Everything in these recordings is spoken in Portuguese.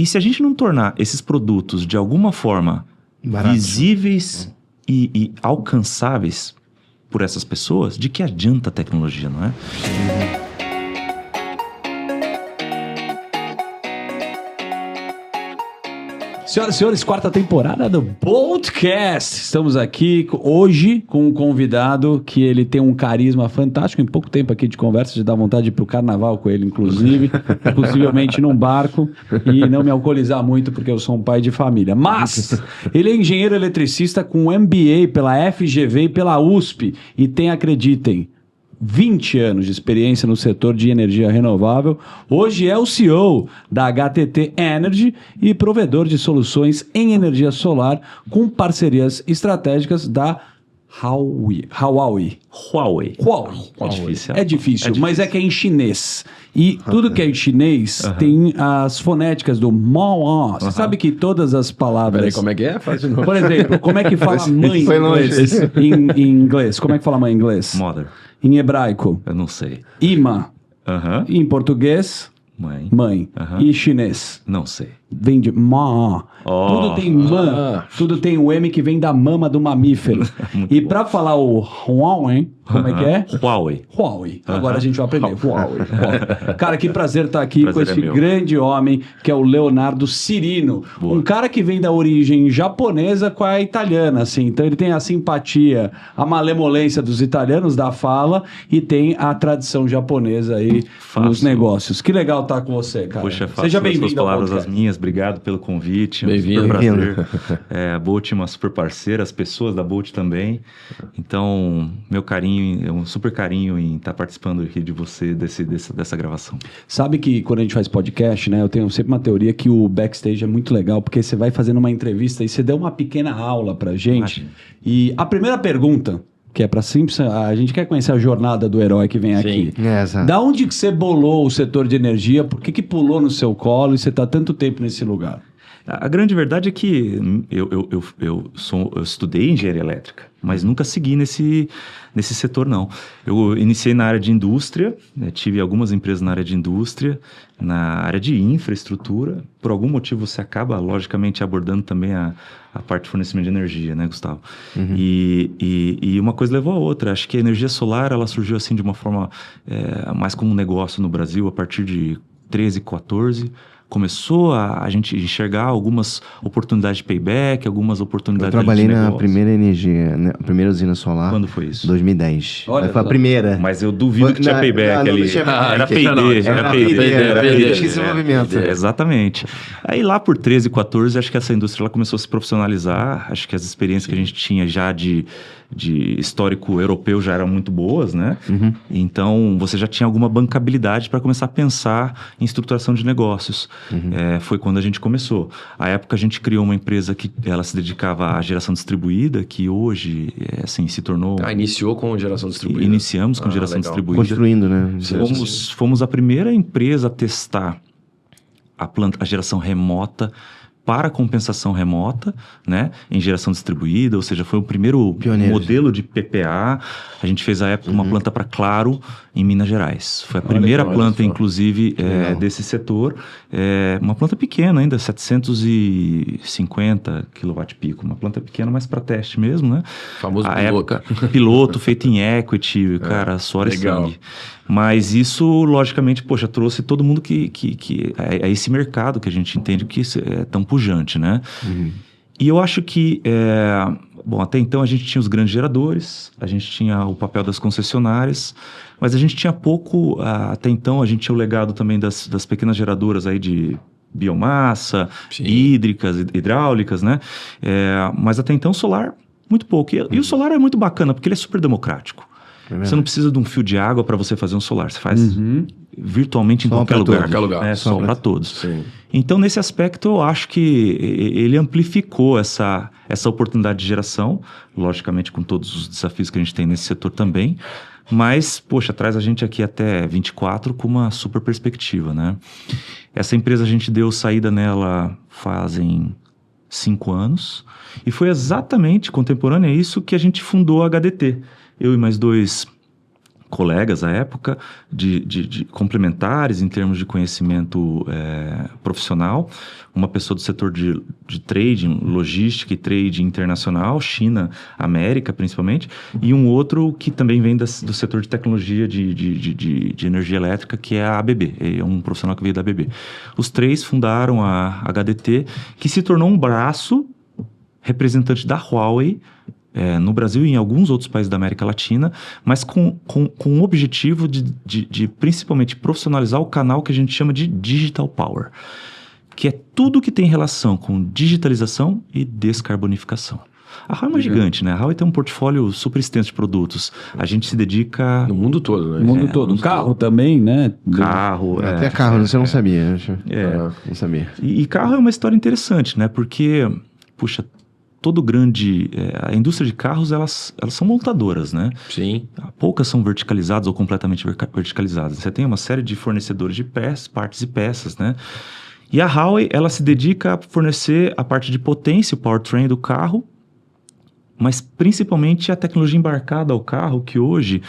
E se a gente não tornar esses produtos de alguma forma visíveis e alcançáveis por essas pessoas, de que adianta a tecnologia, não é? Senhoras e senhores, quarta temporada do Boltcast. Estamos aqui hoje com um convidado que ele tem um carisma fantástico. Em pouco tempo aqui de conversa, já dá vontade de ir pro carnaval com ele, inclusive. Possivelmente num barco. E não me alcoolizar muito, porque eu sou um pai de família. Mas ele é engenheiro eletricista com MBA pela FGV e pela USP. E tem, acreditem, 20 anos de experiência no setor de energia renovável. Hoje é o CEO da HTT Energy e provedor de soluções em energia solar com parcerias estratégicas da Huawei. É difícil, mas é que é em chinês. E tudo que é em chinês tem as fonéticas do Mao. Você sabe que todas as palavras... Peraí, como é que é? Faz de novo. Por exemplo, como é que fala mãe em inglês? Em inglês. Como é que fala mãe em inglês? Mother. Em hebraico? Eu não sei. Ima. Em português? Mãe. E chinês? Não sei. Vem de ma. Tudo tem man. Tudo tem o M que vem da mama do mamífero. E para falar o Huawei, como é que é? Huawei. Agora a gente vai aprender. Huawei. Cara, que prazer estar aqui com esse grande homem que é o Leonardo Cirino. Boa. Um cara que vem da origem japonesa com a italiana, assim. Então ele tem a simpatia, a malemolência dos italianos da fala e tem a tradição japonesa aí nos negócios. Que legal estar com você, cara. Poxa, seja bem-vindo. Suas palavras as minhas. Obrigado pelo convite. Bem-vindo. A Bolt é uma super parceira, as pessoas da Bolt também. Então, meu carinho, é um super carinho em estar participando aqui de você, dessa gravação. Sabe que quando a gente faz podcast, né, eu tenho sempre uma teoria que o backstage é muito legal, porque você vai fazendo uma entrevista e você dá uma pequena aula pra gente. Imagina. E a primeira pergunta, que é para Simpson, a gente quer conhecer a jornada do herói que vem aqui. Da onde que você bolou o setor de energia? Por que pulou no seu colo e você está tanto tempo nesse lugar? A grande verdade é que eu estudei engenharia elétrica, mas nunca segui nesse setor, não. Eu iniciei na área de indústria, né, tive algumas empresas na área de indústria, na área de infraestrutura. Por algum motivo você acaba, logicamente, abordando também a parte de fornecimento de energia, né, Gustavo? E uma coisa levou a outra. Acho que a energia solar, ela surgiu assim de uma forma mais como um negócio no Brasil, a partir de 13, 14... Começou a gente enxergar algumas oportunidades de payback, algumas oportunidades de negócio. Eu trabalhei na primeira energia, né, a primeira usina solar. Quando foi isso? 2010. Olha, foi a primeira. Mas eu duvido que tinha payback ali. Era P&D. Era desenvolvimento. Exatamente. Aí lá por 13, 14, acho que essa indústria ela começou a se profissionalizar. Acho que as experiências que a gente tinha já de histórico europeu já eram muito boas, né? Então, você já tinha alguma bancabilidade para começar a pensar em estruturação de negócios. Foi quando a gente começou. À época, a gente criou uma empresa que ela se dedicava à geração distribuída, que hoje, assim, se tornou... Iniciou com geração distribuída. Iniciamos com geração distribuída. Construindo, né? Fomos a primeira empresa a testar a geração remota para compensação remota, né, em geração distribuída, ou seja, foi o primeiro modelo de PPA. A gente fez à época uma planta para Claro, em Minas Gerais. Foi a primeira planta, inclusive, desse setor. Uma planta pequena ainda, 750 kW-pico. Uma planta pequena, mas para teste mesmo, né? Famoso piloto. Piloto, feito em equity, cara, suor e sangue. Mas isso, logicamente, poxa, trouxe todo mundo que é esse mercado que a gente entende que é tão pujante, né? E eu acho que, até então a gente tinha os grandes geradores, a gente tinha o papel das concessionárias, mas a gente tinha pouco, até então a gente tinha o legado também das pequenas geradoras aí de biomassa, hídricas, hidráulicas, né? Mas até então solar, muito pouco. E o solar é muito bacana, porque ele é super democrático. Você não precisa de um fio de água para você fazer um solar. Você faz virtualmente em qualquer lugar. Sol para todos. Sim. Então, nesse aspecto, eu acho que ele amplificou essa oportunidade de geração, logicamente com todos os desafios que a gente tem nesse setor também, mas, poxa, traz a gente aqui até 24 com uma super perspectiva, né? Essa empresa, a gente deu saída nela fazem 5 anos, e foi exatamente contemporâneo a isso que a gente fundou a HDT. Eu e mais 2 colegas à época, de complementares em termos de conhecimento profissional, uma pessoa do setor de trading, logística e trading internacional, China, América principalmente, e um outro que também vem do setor de tecnologia de energia elétrica, que é a ABB, é um profissional que veio da ABB. Os três fundaram a HDT, que se tornou um braço representante da Huawei, no Brasil e em alguns outros países da América Latina, mas com o objetivo de principalmente profissionalizar o canal que a gente chama de Digital Power, que é tudo que tem relação com digitalização e descarbonificação. A Huawei é uma gigante, né? A Huawei tem um portfólio super extenso de produtos. A gente se dedica... No mundo todo, né? No mundo todo. Carro também, né? Carro. Até carro, você não sabia. Não sabia. E carro é uma história interessante, né? Porque, puxa, a indústria de carros, elas são montadoras, né? Sim. Poucas são verticalizadas ou completamente verticalizadas. Você tem uma série de fornecedores de partes e peças, né? E a Huawei, ela se dedica a fornecer a parte de potência, o powertrain do carro, mas principalmente a tecnologia embarcada ao carro, que hoje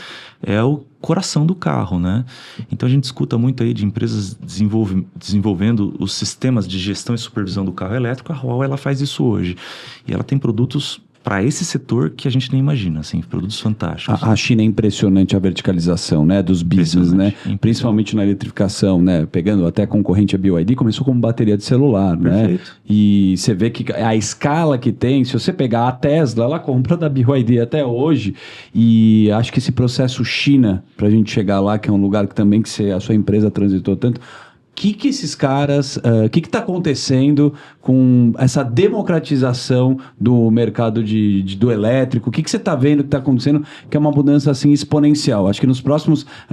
é o coração do carro, né? Então a gente escuta muito aí de empresas desenvolvendo os sistemas de gestão e supervisão do carro elétrico. A Huawei, ela faz isso hoje. E ela tem produtos para esse setor que a gente nem imagina, assim, produtos fantásticos. A China é impressionante a verticalização, né, dos business, né, principalmente na eletrificação, né, pegando até a concorrente a BYD, começou como bateria de celular, Perfeito. né, e você vê que a escala que tem, se você pegar a Tesla, ela compra da BYD até hoje, e acho que esse processo China, pra gente chegar lá, que é um lugar que também a sua empresa transitou tanto, que esses caras, o que está acontecendo com essa democratização do mercado do elétrico? O que você está vendo que está acontecendo, que é uma mudança assim exponencial? Acho que a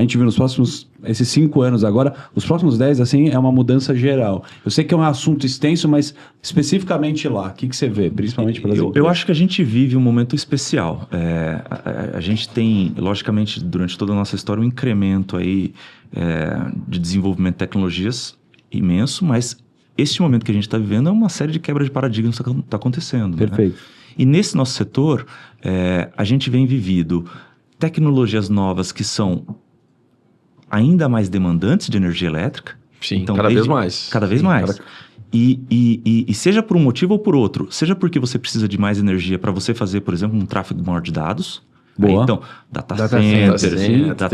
gente viu nos próximos, esses 5 anos agora, os próximos 10, assim, é uma mudança geral. Eu sei que é um assunto extenso, mas especificamente lá, o que você vê, principalmente para as empresas? Eu acho que a gente vive um momento especial. A gente tem, logicamente, durante toda a nossa história, um incremento aí de desenvolvimento de tecnologias imenso, mas este momento que a gente está vivendo é uma série de quebra de paradigmas que está acontecendo. Perfeito. Né? E nesse nosso setor, a gente vem vivido tecnologias novas que são ainda mais demandantes de energia elétrica. Sim, então, cada vez mais. Cada vez mais. E seja por um motivo ou por outro, seja porque você precisa de mais energia para você fazer, por exemplo, um tráfego maior de dados. Boa. Aí, então, data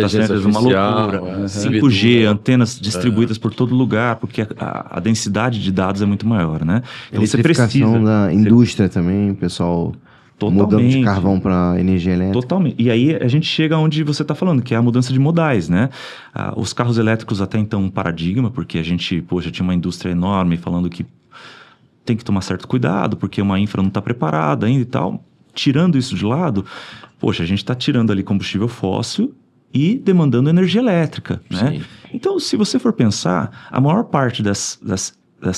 centers, uma loucura. 5G, antenas distribuídas por todo lugar, porque a densidade de dados é muito maior, né? Então, você precisa da indústria também, pessoal. Totalmente. Mudando de carvão para energia elétrica. Totalmente. E aí a gente chega onde você está falando, que é a mudança de modais, né? Os carros elétricos até então um paradigma, porque a gente, tinha uma indústria enorme falando que tem que tomar certo cuidado, porque uma infra não está preparada ainda e tal. Tirando isso de lado, a gente está tirando ali combustível fóssil e demandando energia elétrica, né? Então, se você for pensar, a maior parte das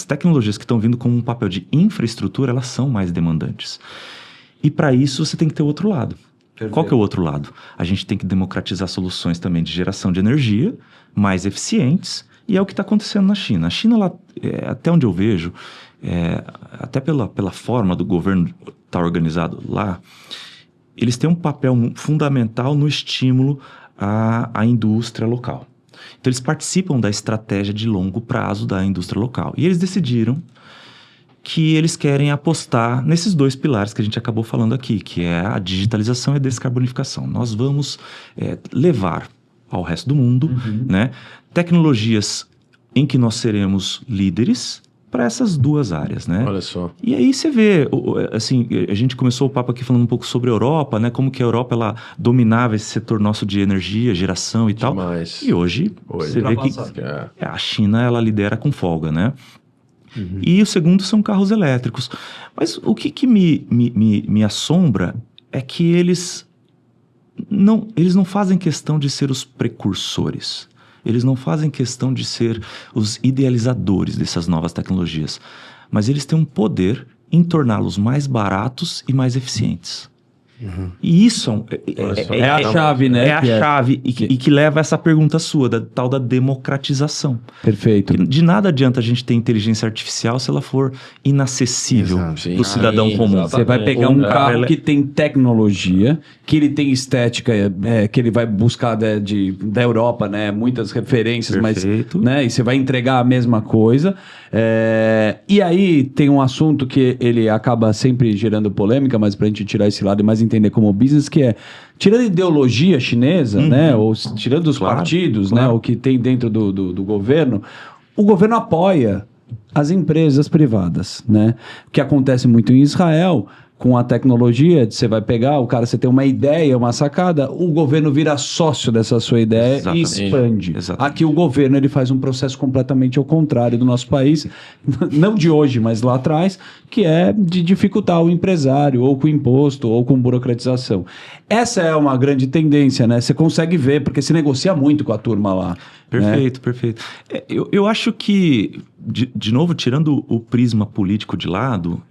tecnologias que estão vindo com um papel de infraestrutura, elas são mais demandantes. E para isso você tem que ter o outro lado. Perfeito. Qual que é o outro lado? A gente tem que democratizar soluções também de geração de energia mais eficientes, e é o que está acontecendo na China. A China, ela, até onde eu vejo, até pela forma do governo estar organizado lá, eles têm um papel fundamental no estímulo à indústria local. Então eles participam da estratégia de longo prazo da indústria local. E eles decidiram que eles querem apostar nesses 2 pilares que a gente acabou falando aqui, que é a digitalização e a descarbonificação. Nós vamos levar ao resto do mundo, né, tecnologias em que nós seremos líderes para essas 2 áreas, né? Olha só. E aí você vê, assim, a gente começou o papo aqui falando um pouco sobre a Europa, né? Como que a Europa, ela dominava esse setor nosso de energia, geração e tal. E hoje você vê que a China, ela lidera com folga, né? E o segundo são carros elétricos. Mas o que me assombra é que eles não fazem questão de ser os precursores. Eles não fazem questão de ser os idealizadores dessas novas tecnologias. Mas eles têm um poder em torná-los mais baratos e mais eficientes. E isso é a chave, né? É a chave e que leva a essa pergunta sua, da tal da democratização. Perfeito. De nada adianta a gente ter inteligência artificial se ela for inacessível para o cidadão comum. Você vai pegar um carro que tem tecnologia, que ele tem estética, que ele vai buscar da Europa, né? Muitas referências, Perfeito. mas né? E você vai entregar a mesma coisa. E aí tem um assunto que ele acaba sempre gerando polêmica, mas para a gente tirar esse lado e mais entender como business, que é tirando a ideologia chinesa, né? Ou tirando os partidos, né? O que tem dentro do governo, o governo apoia as empresas privadas, né? O que acontece muito em Israel com a tecnologia, você vai pegar, você tem uma ideia, uma sacada, o governo vira sócio dessa sua ideia e expande. Exatamente. Aqui o governo ele faz um processo completamente ao contrário do nosso país, não de hoje, mas lá atrás, que é de dificultar o empresário, ou com imposto, ou com burocratização. Essa é uma grande tendência, né? Você consegue ver, porque se negocia muito com a turma lá. Perfeito, né? perfeito. Eu acho que, de novo, tirando o prisma político de lado,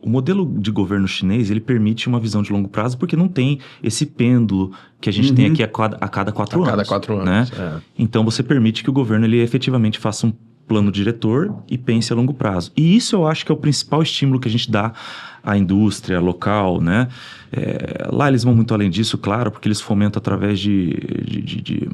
o modelo de governo chinês, ele permite uma visão de longo prazo porque não tem esse pêndulo que a gente tem aqui a cada 4 anos. A cada 4 anos, né? Então, você permite que o governo ele efetivamente faça um plano diretor e pense a longo prazo. E isso eu acho que é o principal estímulo que a gente dá à indústria local, né? Lá eles vão muito além disso, claro, porque eles fomentam através de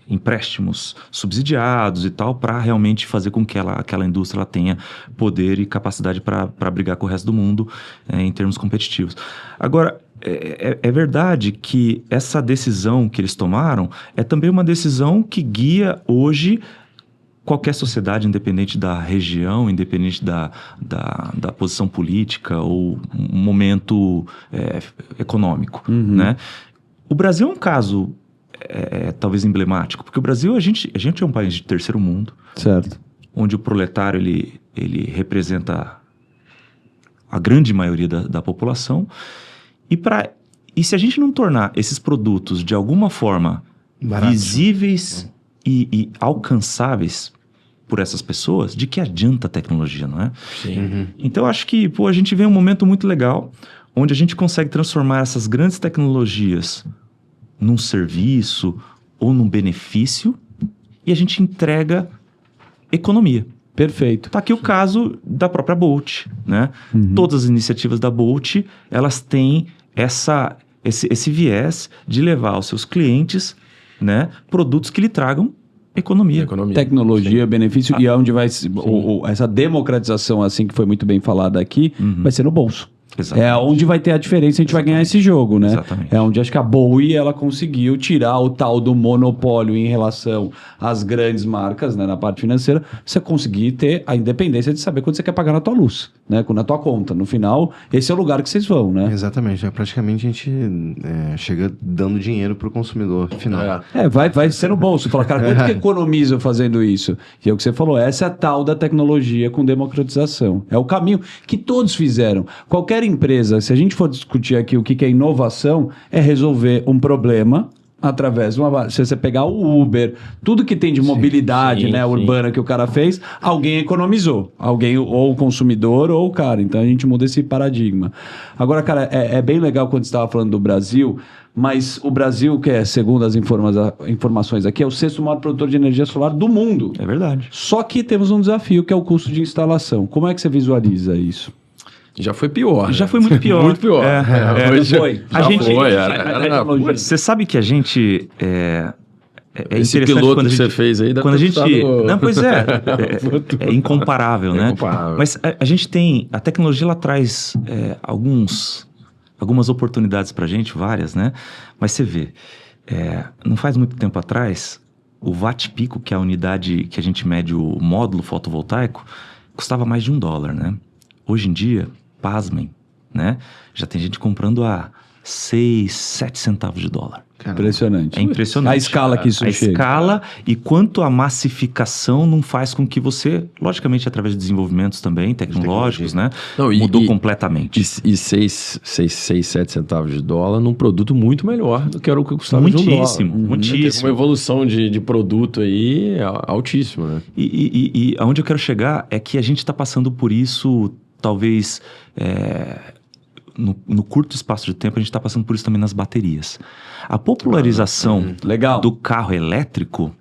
empréstimos subsidiados e tal, para realmente fazer com que aquela indústria ela tenha poder e capacidade para brigar com o resto do mundo em termos competitivos. Agora, é verdade que essa decisão que eles tomaram é também uma decisão que guia hoje qualquer sociedade, independente da região, independente da posição política ou um momento econômico, né? O Brasil é um caso talvez emblemático, porque o Brasil, a gente é um país de terceiro mundo, certo, onde o proletário ele representa a grande maioria da população, e se a gente não tornar esses produtos de alguma forma visíveis e alcançáveis por essas pessoas, de que adianta a tecnologia, não é? Sim. Então, eu acho que a gente vê um momento muito legal, onde a gente consegue transformar essas grandes tecnologias num serviço ou num benefício e a gente entrega economia. Perfeito. Está aqui o caso da própria Bolt, né? Todas as iniciativas da Bolt, elas têm esse viés de levar aos seus clientes, né, produtos que lhe tragam economia. Tecnologia, benefício, e onde vai essa democratização, assim que foi muito bem falada aqui, vai ser no bolso. Exatamente. É onde vai ter a diferença, a gente vai ganhar esse jogo, né? Exatamente. É onde acho que a Bowie, ela conseguiu tirar o tal do monopólio em relação às grandes marcas, né? Na parte financeira, você conseguir ter a independência de saber quanto você quer pagar na tua luz, né? Na tua conta. No final, esse é o lugar que vocês vão, né? Exatamente. Praticamente a gente chega dando dinheiro pro consumidor final. Vai ser no bolso. Fala, cara, quanto que economiza fazendo isso? E é o que você falou, essa é a tal da tecnologia com democratização. É o caminho que todos fizeram. Qualquer empresa, se a gente for discutir aqui o que é inovação, é resolver um problema através de uma... Se você pegar o Uber, tudo que tem de mobilidade urbana que o cara fez, alguém economizou. Alguém, ou o consumidor ou o cara. Então a gente muda esse paradigma. Agora, cara, é bem legal quando você estava falando do Brasil, mas o Brasil, que é, segundo as informações aqui, é o 6º maior produtor de energia solar do mundo. É verdade. Só que temos um desafio, que é o custo de instalação. Como é que você visualiza isso? Já foi pior. Já foi muito pior. Muito pior. Foi. Você sabe que a gente... Esse piloto que você fez aí... Quando a gente... Não, pois é incomparável, né? Incomparável. Mas a gente tem... A tecnologia, ela traz algumas oportunidades pra gente, várias, né? Mas você vê, não faz muito tempo atrás, o watt-pico, que é a unidade que a gente mede o módulo fotovoltaico, custava mais de $1, né? Hoje em dia, pasmem, né? Já tem gente comprando a 6, 7 centavos de dólar. Impressionante. É impressionante. A escala que isso chega. A escala e quanto a massificação não faz com que você, logicamente através de desenvolvimentos também tecnológicos, né? Mudou completamente. E 6, 7 centavos de dólar num produto muito melhor do que era o que custava de $1. Muitíssimo. Teve uma evolução de produto aí altíssima, né? E aonde eu quero chegar é que a gente está passando por isso, talvez... no curto espaço de tempo, a gente está passando por isso também nas baterias. A popularização do carro elétrico,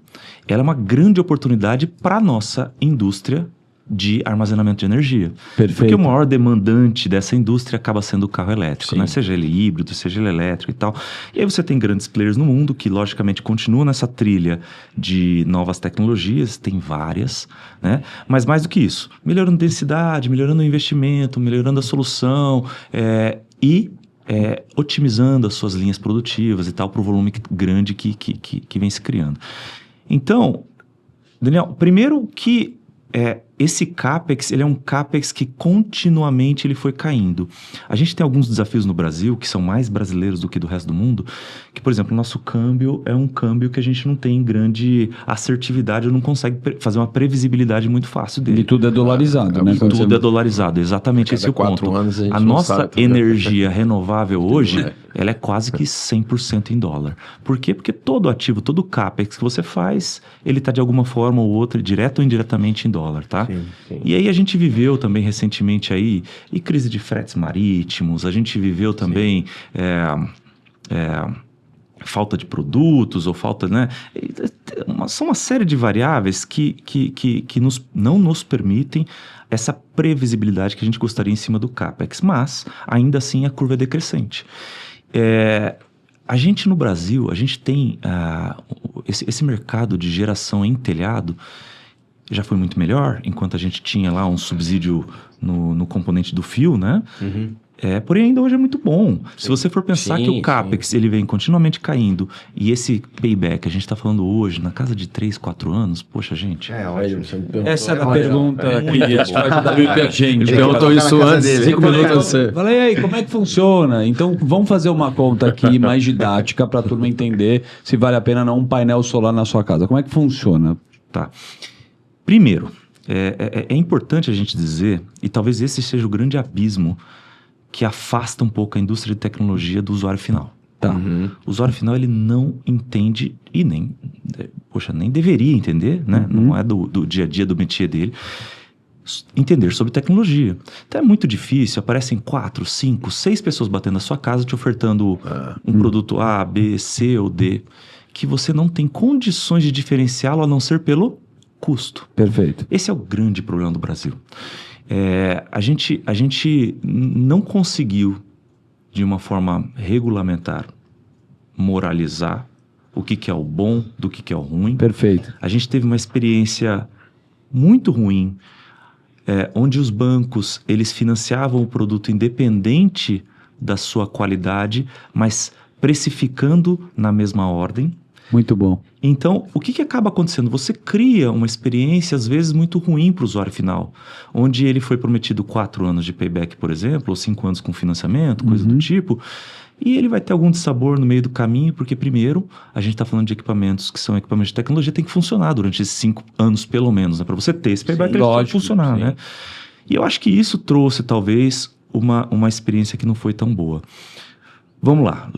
ela é uma grande oportunidade para a nossa indústria de armazenamento de energia. Perfeito. Porque o maior demandante dessa indústria acaba sendo o carro elétrico, né? Seja ele híbrido, seja ele elétrico e tal. E aí você tem grandes players no mundo que, logicamente, continuam nessa trilha de novas tecnologias, tem várias, né? Mas mais do que isso, melhorando densidade, melhorando o investimento, melhorando a solução e otimizando as suas linhas produtivas e tal para o volume grande que vem se criando. Então, Daniel, primeiro que esse CAPEX, ele é um CAPEX que continuamente ele foi caindo. A gente tem alguns desafios no Brasil, que são mais brasileiros do que do resto do mundo, que, por exemplo, o nosso câmbio é um câmbio que a gente não tem grande assertividade, ou não consegue fazer uma previsibilidade muito fácil dele. E tudo é dolarizado, né? Tudo é dolarizado, exatamente esse é o ponto. A nossa energia renovável hoje, ela é quase que 100% em dólar. Por quê? Porque todo ativo, todo CAPEX que você faz, ele está de alguma forma ou outra, direto ou indiretamente em dólar, tá? Sim. E aí a gente viveu também recentemente aí, e crise de fretes marítimos, a gente viveu também falta de produtos ou falta, né? São uma série de variáveis que não nos permitem essa previsibilidade que a gente gostaria em cima do CAPEX, mas ainda assim a curva é decrescente. A gente no Brasil, a gente tem esse mercado de geração em telhado, já foi muito melhor, enquanto a gente tinha lá um subsídio no componente do fio, né? Porém, ainda hoje é muito bom. Se você for pensar que o CAPEX ele vem continuamente caindo e esse payback, a gente está falando hoje, na casa de 3, 4 anos, poxa, gente... Ótimo. Essa era a pergunta que a gente vai ajudar muita gente. Ele perguntou isso antes, 5 minutos. Falei, aí, como é que funciona? Então, vamos fazer uma conta aqui mais didática para a turma entender se vale a pena não um painel solar na sua casa. Como é que funciona? Tá. Primeiro, é importante a gente dizer, e talvez esse seja o grande abismo que afasta um pouco a indústria de tecnologia do usuário final. Tá? O usuário final, ele não entende e nem deveria entender, né? Não é do dia a dia do métier dele, entender sobre tecnologia. Então é muito difícil, aparecem 4, 5, 6 pessoas batendo na sua casa te ofertando um produto A, B, C ou D, que você não tem condições de diferenciá-lo a não ser pelo custo. Perfeito. Esse é o grande problema do Brasil. A gente não conseguiu, de uma forma regulamentar, moralizar o que é o bom do que é o ruim. Perfeito. A gente teve uma experiência muito ruim, onde os bancos eles financiavam o produto independente da sua qualidade, mas precificando na mesma ordem. Muito bom. Então, o que acaba acontecendo? Você cria uma experiência, às vezes, muito ruim para o usuário final, onde ele foi prometido 4 anos de payback, por exemplo, ou 5 anos com financiamento, coisa do tipo, e ele vai ter algum dissabor no meio do caminho, porque, primeiro, a gente está falando de equipamentos que são equipamentos de tecnologia, tem que funcionar durante esses 5 anos, pelo menos, né? Para você ter esse payback, ele tem que funcionar, né? E eu acho que isso trouxe, talvez, uma experiência que não foi tão boa. Vamos lá.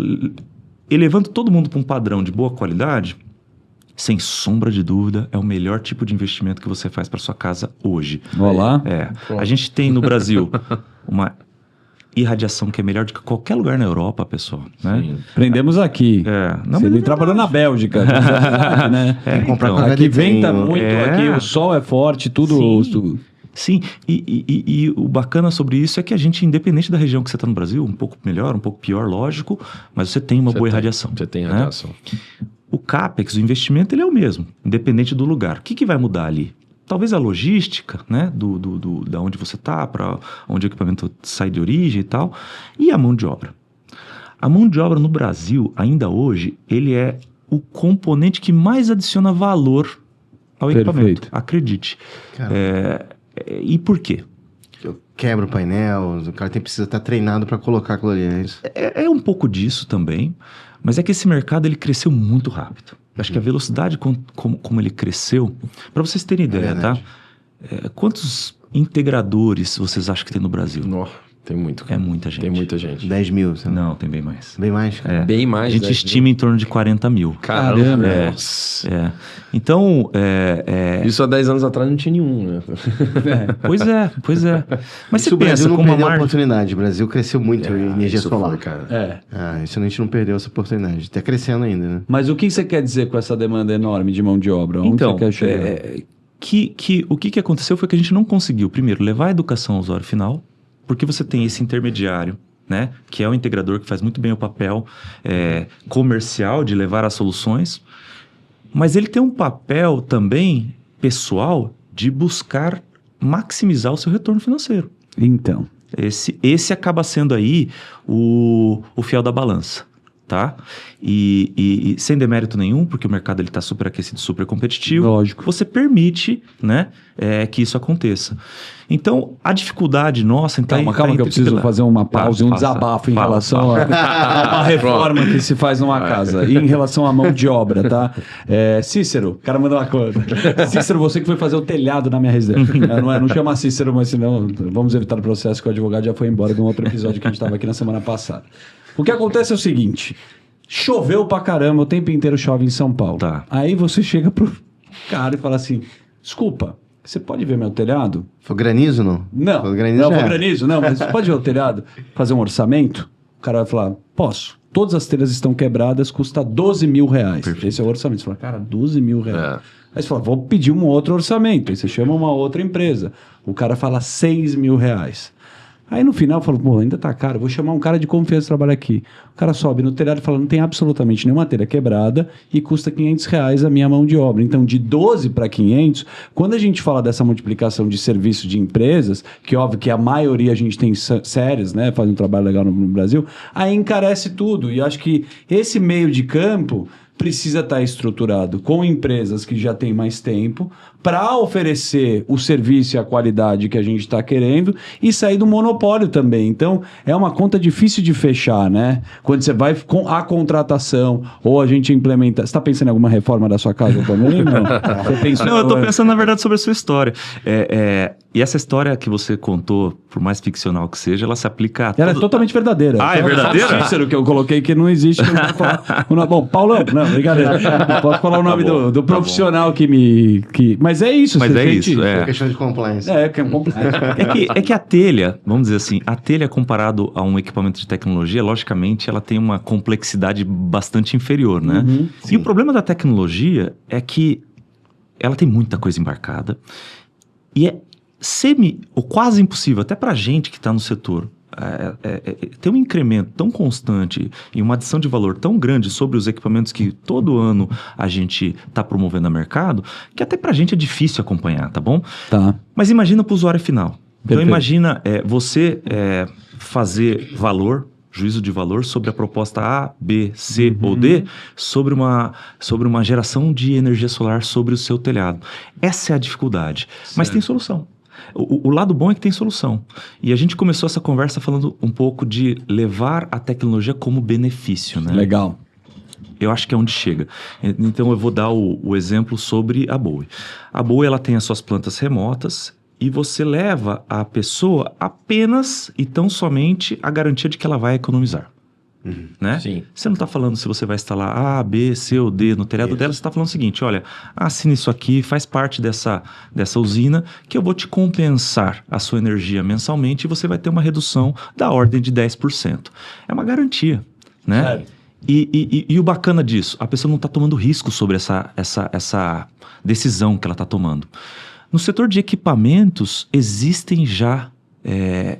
Elevando todo mundo para um padrão de boa qualidade, sem sombra de dúvida, é o melhor tipo de investimento que você faz para sua casa hoje. Olá. A gente tem no Brasil uma irradiação que é melhor do que qualquer lugar na Europa, pessoal. Né? Aprendemos aqui. Ele trabalhou na Bélgica. Né? Aqui venta muito, aqui o sol é forte, tudo... Sim, e o bacana sobre isso é que a gente, independente da região que você está no Brasil, um pouco melhor, um pouco pior, lógico, mas você tem uma boa irradiação. Você tem irradiação. O CAPEX, o investimento, ele é o mesmo, independente do lugar. O que vai mudar ali? Talvez a logística, né, da onde você está, para onde o equipamento sai de origem e tal, e a mão de obra. A mão de obra no Brasil, ainda hoje, ele é o componente que mais adiciona valor ao equipamento. Acredite. E por quê? Eu quebro o painel, o cara precisa estar treinado para colocar aquilo ali, é isso? É um pouco disso também, mas é que esse mercado ele cresceu muito rápido. Acho que a velocidade como ele cresceu, para vocês terem ideia, tá? Quantos integradores vocês acham que tem no Brasil? Tem muito. É muita gente. Tem muita gente. 10 mil, sei lá. Não, tem bem mais. Bem mais? É. Bem mais. A gente estima em torno de 40 mil. Caramba. É. Então, Isso há 10 anos atrás não tinha nenhum, né? Pois é. Mas Isso você o Brasil pensa, não como a perdeu a margem... oportunidade. O Brasil cresceu muito em energia Isso solar. foi, cara. Isso a gente não perdeu essa oportunidade. Está crescendo ainda, né? Mas o que você quer dizer com essa demanda enorme de mão de obra? Onde Então, você quer chegar? o que aconteceu foi que a gente não conseguiu, primeiro, levar a educação ao usuário final, porque você tem esse intermediário, né, que é o integrador que faz muito bem o papel comercial de levar as soluções, mas ele tem um papel também pessoal de buscar maximizar o seu retorno financeiro. Então. Esse acaba sendo aí o fiel da balança. Tá? E sem demérito nenhum, porque o mercado está super aquecido, super competitivo. Lógico. Você permite, né, que isso aconteça. Então, a dificuldade nossa... Calma que eu preciso fazer uma pausa e um desabafo em relação a uma reforma que se faz numa casa. E em relação à mão de obra, tá? Cícero, o cara mandou uma coisa. Cícero, você que foi fazer o telhado na minha residência. Não chama Cícero, mas senão vamos evitar o processo que o advogado já foi embora de um outro episódio que a gente estava aqui na semana passada. O que acontece é o seguinte, choveu pra caramba, o tempo inteiro chove em São Paulo. Tá. Aí você chega pro cara e fala assim, desculpa, você pode ver meu telhado? Foi granizo, não? Não, foi granizo, foi granizo, não, mas você pode ver o telhado? Fazer um orçamento? O cara vai falar, posso. Todas as telhas estão quebradas, custa 12 mil reais. Perfeito. Esse é o orçamento. Você fala, cara, 12 mil reais. Aí você fala, vou pedir um outro orçamento. Aí você chama uma outra empresa. O cara fala 6 mil reais. Aí no final eu falo, pô, ainda tá caro, vou chamar um cara de confiança que trabalha aqui. O cara sobe no telhado e fala, não tem absolutamente nenhuma telha quebrada e custa 500 reais a minha mão de obra. Então, de 12 para 500, quando a gente fala dessa multiplicação de serviço de empresas, que óbvio que a maioria a gente tem sérias, né, faz um trabalho legal no Brasil, aí encarece tudo. E acho que esse meio de campo precisa estar estruturado com empresas que já têm mais tempo para oferecer o serviço e a qualidade que a gente está querendo e sair do monopólio também. Então, é uma conta difícil de fechar, né? Quando você vai com a contratação ou a gente implementa... Você está pensando em alguma reforma da sua casa também? Não, Não, eu estou pensando, na verdade, sobre a sua história. E essa história que você contou, por mais ficcional que seja, ela se aplica a... Ela é totalmente verdadeira. Ah, é verdadeira? Só o Cícero que eu coloquei que não existe. Que eu não vou falar. Bom, Paulão, não, brincadeira. Não posso falar o nome do profissional que me... Mas é isso. Mas é isso, É questão de compliance. Que é compliance. É que a telha, vamos dizer assim, a telha comparado a um equipamento de tecnologia, logicamente, ela tem uma complexidade bastante inferior, né? E o problema da tecnologia é que ela tem muita coisa embarcada e é ou quase impossível, até para a gente que está no setor, ter um incremento tão constante e uma adição de valor tão grande sobre os equipamentos que todo ano a gente está promovendo no mercado, que até para a gente é difícil acompanhar, tá bom? Tá. Mas imagina para o usuário final. Perfeito. Então imagina você fazer juízo de valor sobre a proposta A, B, C ou D, sobre uma geração de energia solar sobre o seu telhado. Essa é a dificuldade. Certo. Mas tem solução. O lado bom é que tem solução. E a gente começou essa conversa falando um pouco de levar a tecnologia como benefício, né? Legal. Eu acho que é onde chega. Então eu vou dar o exemplo sobre a Bowie. A Bowie, ela tem as suas plantas remotas e você leva a pessoa apenas e tão somente a garantia de que ela vai economizar. Né? Sim. Você não está falando se você vai instalar A, B, C ou D no telhado dela, você está falando o seguinte, olha, assine isso aqui, faz parte dessa usina que eu vou te compensar a sua energia mensalmente e você vai ter uma redução da ordem de 10%. É uma garantia, né? Sério? E o bacana disso, a pessoa não está tomando risco sobre essa decisão que ela está tomando. No setor de equipamentos, existem já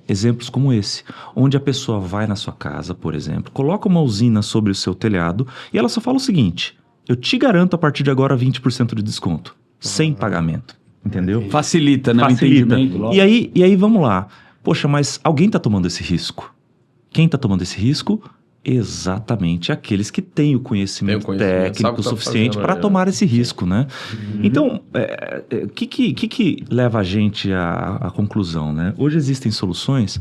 exemplos como esse, onde a pessoa vai na sua casa, por exemplo, coloca uma usina sobre o seu telhado e ela só fala o seguinte, eu te garanto a partir de agora 20% de desconto, sem pagamento, entendeu? Facilita, né? Facilita. O entendimento. E aí vamos lá, poxa, mas alguém está tomando esse risco? Quem está tomando esse risco? Exatamente aqueles que têm o conhecimento técnico suficiente para tomar esse risco, né? Então, o que leva a gente à conclusão, né? Hoje existem soluções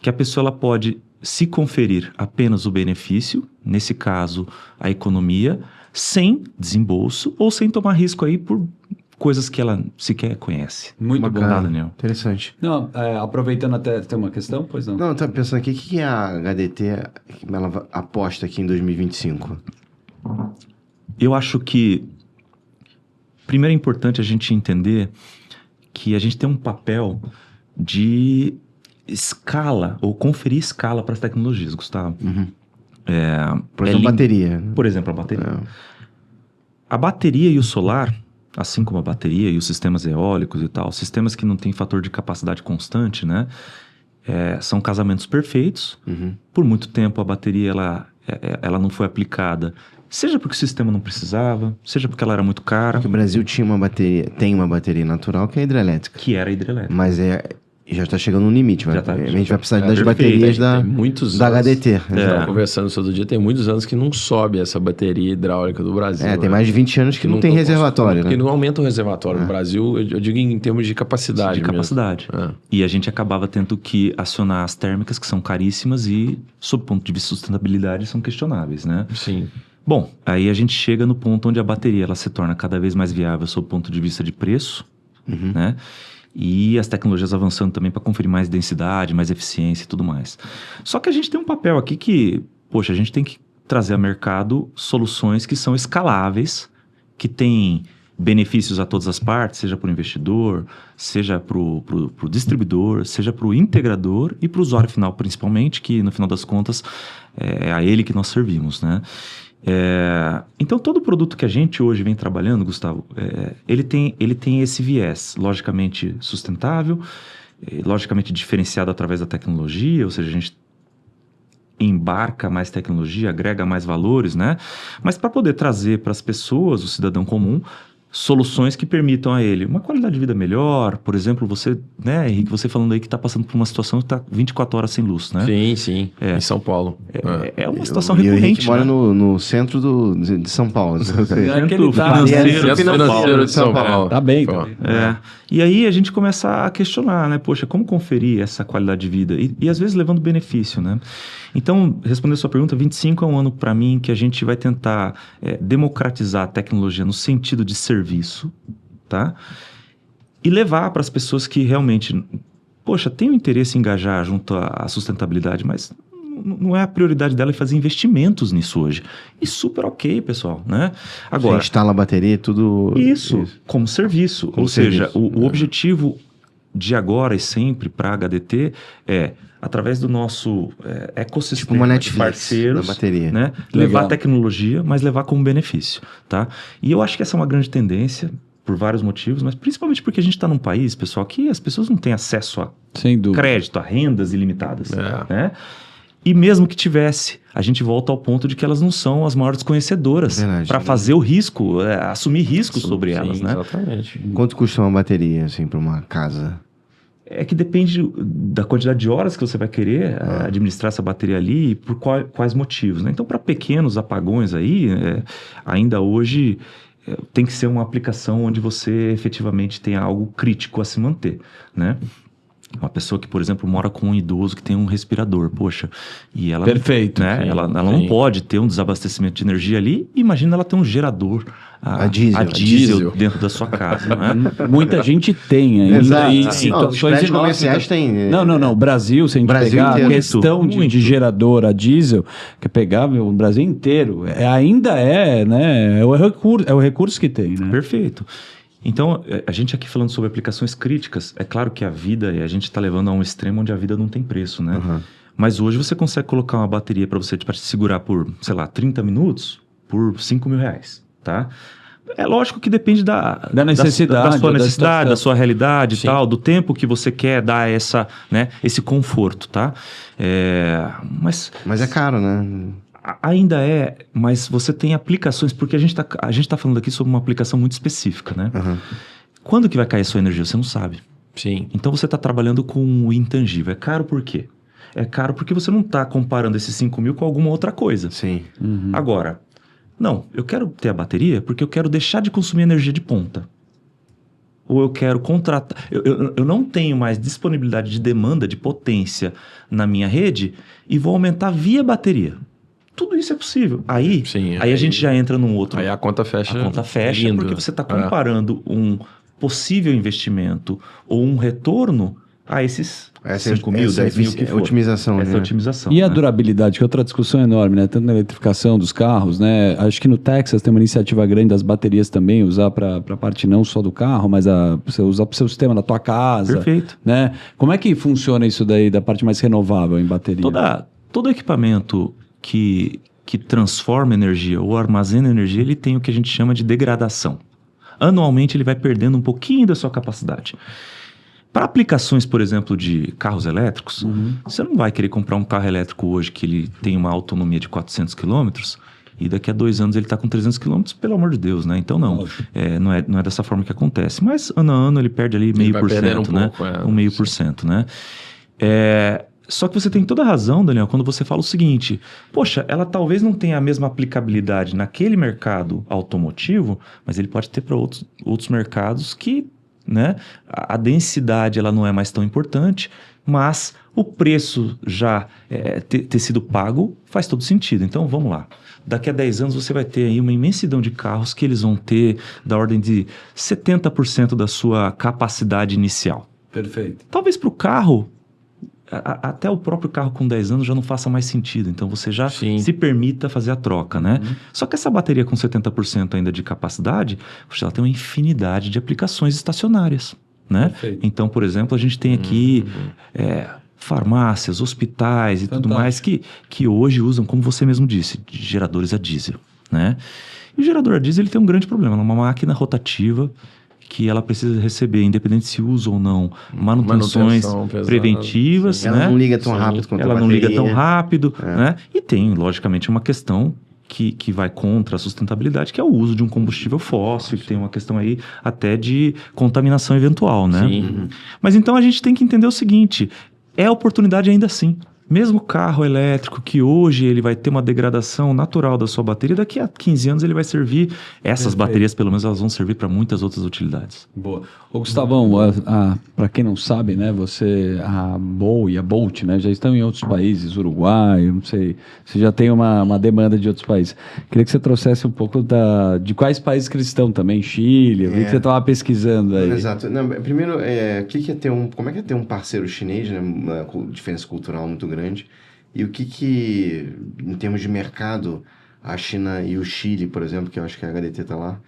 que a pessoa ela pode se conferir apenas o benefício, nesse caso, a economia, sem desembolso ou sem tomar risco aí por coisas que ela sequer conhece. Muito Bacana, bom. Daniel. Interessante. Não, aproveitando até, tem uma questão? Pois não. Não, eu tava pensando aqui, o que a HDT ela aposta aqui em 2025? Eu acho que, primeiro é importante a gente entender que a gente tem um papel de escala, ou conferir escala para as tecnologias, Gustavo. Por exemplo, bateria. Por exemplo, a bateria. A bateria e o solar, assim como a bateria e os sistemas eólicos e tal, sistemas que não têm fator de capacidade constante, né? São casamentos perfeitos. Por muito tempo a bateria ela não foi aplicada, seja porque o sistema não precisava, seja porque ela era muito cara. Porque o Brasil tem uma bateria natural que é hidrelétrica. Que era hidrelétrica. Mas já está chegando no limite. A gente vai precisar das perfeito. baterias da anos, HDT. Estava conversando isso outro dia, tem muitos anos que não sobe essa bateria hidráulica do Brasil. Tem mais de 20 anos que não tem reservatório, Porque né? não aumenta o reservatório. No Brasil, eu digo em termos de capacidade. E a gente acabava tendo que acionar as térmicas, que são caríssimas e, sob o ponto de vista de sustentabilidade, são questionáveis, né? Sim. Bom, aí a gente chega no ponto onde a bateria ela se torna cada vez mais viável sob o ponto de vista de preço, né? E as tecnologias avançando também para conferir mais densidade, mais eficiência e tudo mais. Só que a gente tem um papel aqui que, poxa, a gente tem que trazer ao mercado soluções que são escaláveis, que têm benefícios a todas as partes, seja para o investidor, seja para o distribuidor, seja para o integrador e para o usuário final, principalmente, que no final das contas é a ele que nós servimos, né? Então, todo produto que a gente hoje vem trabalhando, Gustavo, ele tem esse viés, logicamente sustentável, logicamente diferenciado através da tecnologia, ou seja, a gente embarca mais tecnologia, agrega mais valores, né? Mas para poder trazer para as pessoas, o cidadão comum, soluções que permitam a ele uma qualidade de vida melhor. Por exemplo, você, né, Henrique, você falando aí que está passando por uma situação que está 24 horas sem luz, né? Sim, em São Paulo. É uma situação recorrente, mora no centro de São Paulo. Centro financeiro de São Paulo. Tá bem. E aí a gente começa a questionar, né? Poxa, como conferir essa qualidade de vida? E às vezes levando benefício, né? Então, respondendo a sua pergunta, 25 é um ano para mim que a gente vai tentar democratizar a tecnologia no sentido de serviço, tá? E levar para as pessoas que realmente, poxa, tem um interesse em engajar junto à sustentabilidade, mas não é a prioridade dela fazer investimentos nisso hoje. E super ok, pessoal, né? Agora, você instala a bateria, tudo... Isso, como serviço. Ou seja, o objetivo de agora e sempre para a HDT é, através do nosso ecossistema tipo uma Netflix de parceiros, da bateria, né? Levar tecnologia, mas levar como benefício, tá? E eu acho que essa é uma grande tendência por vários motivos, mas principalmente porque a gente está num país, pessoal, que as pessoas não têm acesso a crédito, a rendas ilimitadas, né? E mesmo que tivesse, a gente volta ao ponto de que elas não são as maiores conhecedoras para fazer o risco, assumir riscos sobre elas, né? Exatamente. Quanto custa uma bateria, assim, para uma casa? É que depende da quantidade de horas que você vai querer administrar essa bateria ali e por quais motivos, né? Então, para pequenos apagões aí, ainda hoje tem que ser uma aplicação onde você efetivamente tenha algo crítico a se manter, né? Uma pessoa que, por exemplo, mora com um idoso que tem um respirador, poxa, e ela, perfeito, né? Ela não pode ter um desabastecimento de energia ali. Imagina ela ter um gerador a diesel dentro da sua casa, né? Muita gente tem ainda. Exato. E situações comerciais tem. Não. O Brasil, se a gente pegar a questão de gerador a diesel, que é pegar o Brasil inteiro, ainda né? É o recurso que tem, né? Perfeito. Então, a gente aqui falando sobre aplicações críticas, é claro que a vida, a gente está levando a um extremo onde a vida não tem preço, né? Mas hoje você consegue colocar uma bateria para você te segurar por, sei lá, 30 minutos por R$5.000, tá? É lógico que depende da necessidade, da sua necessidade, da sua realidade e tal, do tempo que você quer dar esse conforto, tá? Mas é caro, né? Ainda mas você tem aplicações, porque a gente tá falando aqui sobre uma aplicação muito específica, né? Quando que vai cair a sua energia? Você não sabe. Sim. Então você está trabalhando com o intangível. É caro por quê? É caro porque você não está comparando esses 5.000 com alguma outra coisa. Sim. Agora, não, eu quero ter a bateria porque eu quero deixar de consumir energia de ponta. Ou eu quero contratar... Eu não tenho mais disponibilidade de demanda de potência na minha rede e vou aumentar via bateria. Tudo isso é possível. Aí a gente já entra num outro... Aí a conta fecha. A conta fecha porque você está comparando um possível investimento ou um retorno a esses 5 mil, 10 mil que for. Otimização, essa né? otimização. E a durabilidade, que é outra discussão enorme, né? Tanto na eletrificação dos carros, né? Acho que no Texas tem uma iniciativa grande das baterias também, usar para a parte não só do carro, mas você usar para o seu sistema da tua casa. Perfeito. Né? Como é que funciona isso daí da parte mais renovável em bateria? Todo equipamento que transforma energia ou armazena energia, ele tem o que a gente chama de degradação. Anualmente ele vai perdendo um pouquinho da sua capacidade. Para aplicações, por exemplo, de carros elétricos, você não vai querer comprar um carro elétrico hoje que ele tem uma autonomia de 400 km e daqui a 2 anos ele está com 300 km, pelo amor de Deus, né? Então não é dessa forma que acontece. Mas ano a ano ele perde ali 0,5%, né? Um 0,5%, né? Só que você tem toda a razão, Daniel, quando você fala o seguinte, poxa, ela talvez não tenha a mesma aplicabilidade naquele mercado automotivo, mas ele pode ter para outros mercados que, né, a densidade ela não é mais tão importante, mas o preço já ter sido pago faz todo sentido. Então vamos lá. Daqui a 10 anos você vai ter aí uma imensidão de carros que eles vão ter da ordem de 70% da sua capacidade inicial. Perfeito. Talvez para o carro... Até o próprio carro com 10 anos já não faça mais sentido. Então você já se permita fazer a troca, né? Só que essa bateria com 70% ainda de capacidade, ela tem uma infinidade de aplicações estacionárias, né? Perfeito. Então, por exemplo, a gente tem aqui farmácias, hospitais e tudo mais que hoje usam, como você mesmo disse, de geradores a diesel, né? E o gerador a diesel ele tem um grande problema. É uma máquina rotativa que ela precisa receber, independente se usa ou não, manutenções preventivas. Ela não liga tão rápido quanto a bateria. Ela não liga tão rápido, né? E tem, logicamente, uma questão que vai contra a sustentabilidade, que é o uso de um combustível fóssil, que tem uma questão aí até de contaminação eventual, né? Sim. Mas então a gente tem que entender o seguinte, é oportunidade ainda assim. Mesmo o carro elétrico, que hoje ele vai ter uma degradação natural da sua bateria, daqui a 15 anos ele vai servir, essas baterias pelo menos elas vão servir para muitas outras utilidades. Boa. Ô Gustavão, para quem não sabe, né, a BOL e a Bolt, né, já estão em outros países, Uruguai, não sei, você já tem uma demanda de outros países. Queria que você trouxesse um pouco de quais países que eles estão também, Chile, eu vi que você estava pesquisando aí. Exato. Não, primeiro, como é que é ter um parceiro chinês, né, uma diferença cultural muito grande, e o que em termos de mercado, a China e o Chile, por exemplo, que eu acho que a HDT está lá,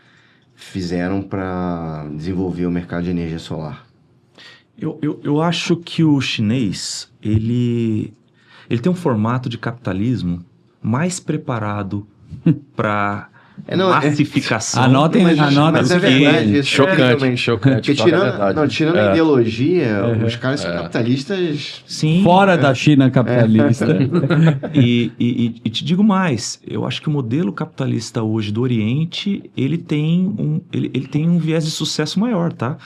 fizeram para desenvolver o mercado de energia solar? Eu acho que o chinês, ele tem um formato de capitalismo mais preparado para massificação. Anotem. Mas é verdade. Chocante. Porque tirando a ideologia, os caras são capitalistas... Sim, fora da China capitalista. E te digo mais, eu acho que o modelo capitalista hoje do Oriente, ele tem um viés de sucesso maior, tá?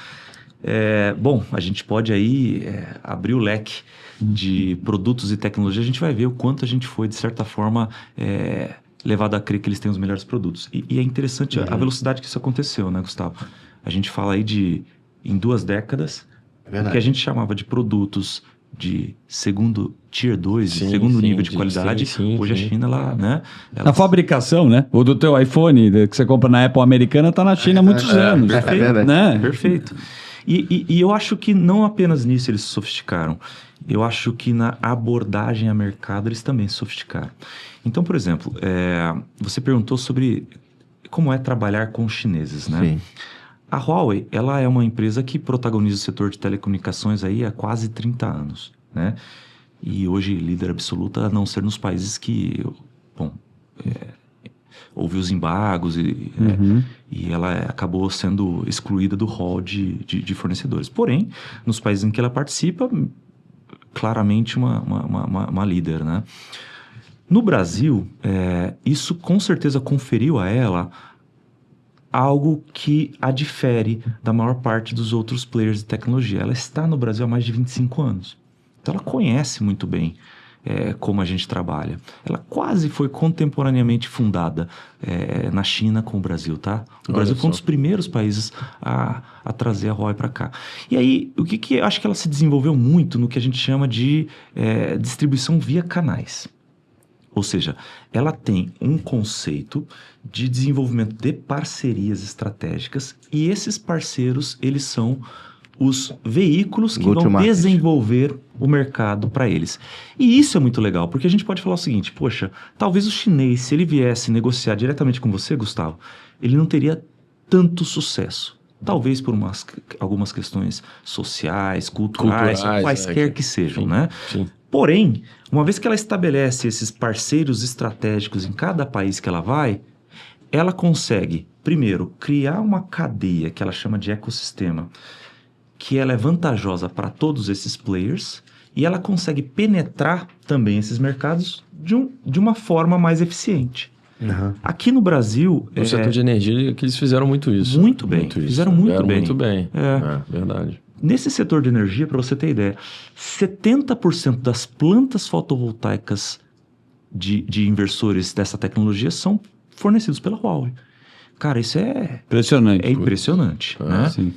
Bom, a gente pode aí abrir o leque de produtos e tecnologia, a gente vai ver o quanto a gente foi, de certa forma... levado a crer que eles têm os melhores produtos. E é interessante a velocidade que isso aconteceu, né, Gustavo? A gente fala aí em 2 décadas, o que a gente chamava de produtos de segundo tier 2, segundo nível de qualidade, hoje a China, né? A fabricação, né? O do teu iPhone, que você compra na Apple americana, está na China há muitos anos. Perfeito, né? Perfeito. E eu acho que não apenas nisso eles se sofisticaram, eu acho que na abordagem a mercado eles também se sofisticaram. Então, por exemplo, você perguntou sobre como é trabalhar com os chineses, né? Sim. A Huawei, ela é uma empresa que protagoniza o setor de telecomunicações aí há quase 30 anos, né? E hoje líder absoluta, a não ser nos países que, houve os embargos e ela acabou sendo excluída do hall de fornecedores. Porém, nos países em que ela participa, claramente uma líder, né? No Brasil, isso com certeza conferiu a ela algo que a difere da maior parte dos outros players de tecnologia. Ela está no Brasil há mais de 25 anos. Então, ela conhece muito bem como a gente trabalha. Ela quase foi contemporaneamente fundada na China com o Brasil, tá? O Brasil foi um dos primeiros países a trazer a Huawei para cá. E aí, o que acho que ela se desenvolveu muito no que a gente chama de distribuição via canais. Ou seja, ela tem um conceito de desenvolvimento de parcerias estratégicas e esses parceiros, eles são os veículos que vão desenvolver o mercado para eles. E isso é muito legal, porque a gente pode falar o seguinte, poxa, talvez o chinês, se ele viesse negociar diretamente com você, Gustavo, ele não teria tanto sucesso. Talvez por algumas questões sociais, culturais quaisquer que sejam, né? Sim. Porém, uma vez que ela estabelece esses parceiros estratégicos em cada país que ela vai, ela consegue, primeiro, criar uma cadeia que ela chama de ecossistema, que ela é vantajosa para todos esses players e ela consegue penetrar também esses mercados de uma forma mais eficiente. Uhum. Aqui no Brasil... No setor de energia, que eles fizeram muito isso. Muito bem. Fizeram muito bem. Muito bem. Verdade. Nesse setor de energia, para você ter ideia, 70% das plantas fotovoltaicas de inversores dessa tecnologia são fornecidos pela Huawei. Cara, isso é... Impressionante. É impressionante, né? Sim.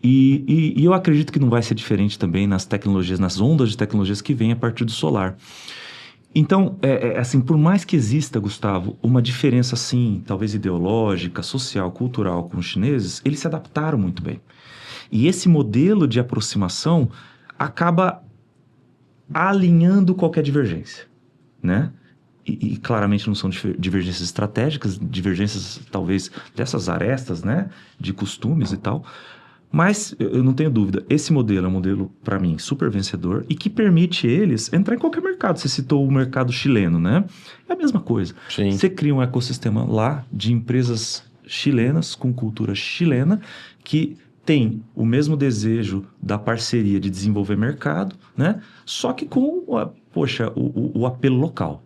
E eu acredito que não vai ser diferente também nas tecnologias, nas ondas de tecnologias que vêm a partir do solar. Então, assim, por mais que exista, Gustavo, uma diferença, assim, talvez ideológica, social, cultural com os chineses, eles se adaptaram muito bem. E esse modelo de aproximação acaba alinhando qualquer divergência, né? E claramente não são divergências estratégicas, divergências talvez dessas arestas, né? De costumes e tal. Mas eu não tenho dúvida, esse modelo é um modelo, para mim, super vencedor e que permite eles entrar em qualquer mercado. Você citou o mercado chileno, né? É a mesma coisa. Sim. Você cria um ecossistema lá de empresas chilenas com cultura chilena que tem o mesmo desejo da parceria de desenvolver mercado, né? Só que com, o apelo local.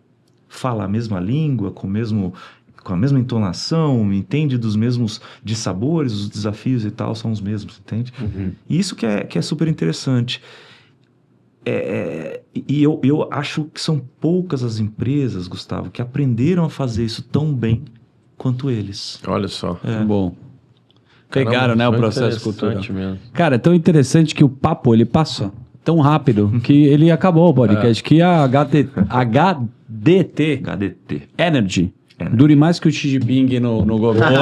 Fala a mesma língua, com a mesma entonação, entende dos mesmos dissabores, os desafios e tal são os mesmos, entende? Uhum. E isso que é super interessante. E eu acho que são poucas as empresas, Gustavo, que aprenderam a fazer isso tão bem quanto eles. Olha só. Bom. Pegaram, né, o processo cultural. Mesmo. Cara, é tão interessante que o papo, ele passa tão rápido que ele acabou o podcast. Que a HDT Energy dure mais que o Xi Jinping no governo.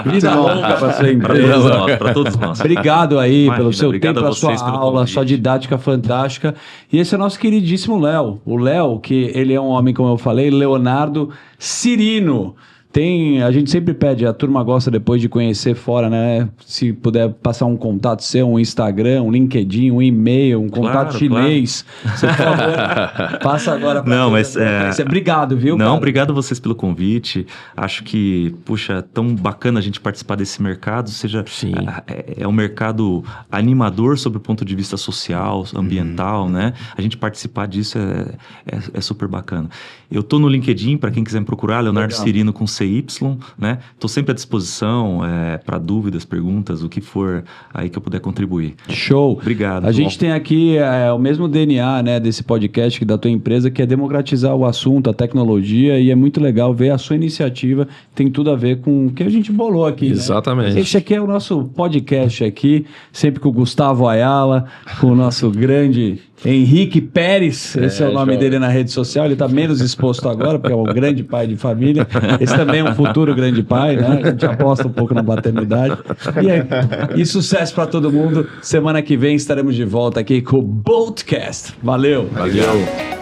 Vida longa para sua empresa. Para todos nós. Obrigado aí pelo seu obrigado tempo, a a sua vocês pelo aula, convite. sua didática fantástica. E esse é o nosso queridíssimo Léo. O Léo, que ele é um homem, como eu falei, Leonardo Cirino. A gente sempre pede, a turma gosta depois de conhecer fora, né? Se puder passar um contato seu, um Instagram, um LinkedIn, um e-mail, um contato chinês. Você, por favor, passa agora para Não, mas obrigado, viu? Não, cara? obrigado a vocês pelo convite. Acho que, puxa, tão bacana a gente participar desse mercado, é um mercado animador sob o ponto de vista social, ambiental, né? A gente participar disso é super bacana. Eu tô no LinkedIn, para quem quiser me procurar, Leonardo Cirino com CY, né? Tô sempre à disposição para dúvidas, perguntas, o que for aí que eu puder contribuir. Show. Obrigado. A gente tem aqui o mesmo DNA, né, desse podcast que da tua empresa, que é democratizar o assunto, a tecnologia, e é muito legal ver a sua iniciativa, tem tudo a ver com o que a gente bolou aqui. Exatamente. Né? Esse aqui é o nosso podcast aqui, sempre com o Gustavo Ayala, com o nosso grande Henrique Pérez, esse é o nome dele na rede social, ele está menos exposto agora, porque é um grande pai de família, esse também é um futuro grande pai, né? A gente aposta um pouco na paternidade. E sucesso para todo mundo. Semana que vem estaremos de volta aqui com o Boltcast. Valeu! Valeu!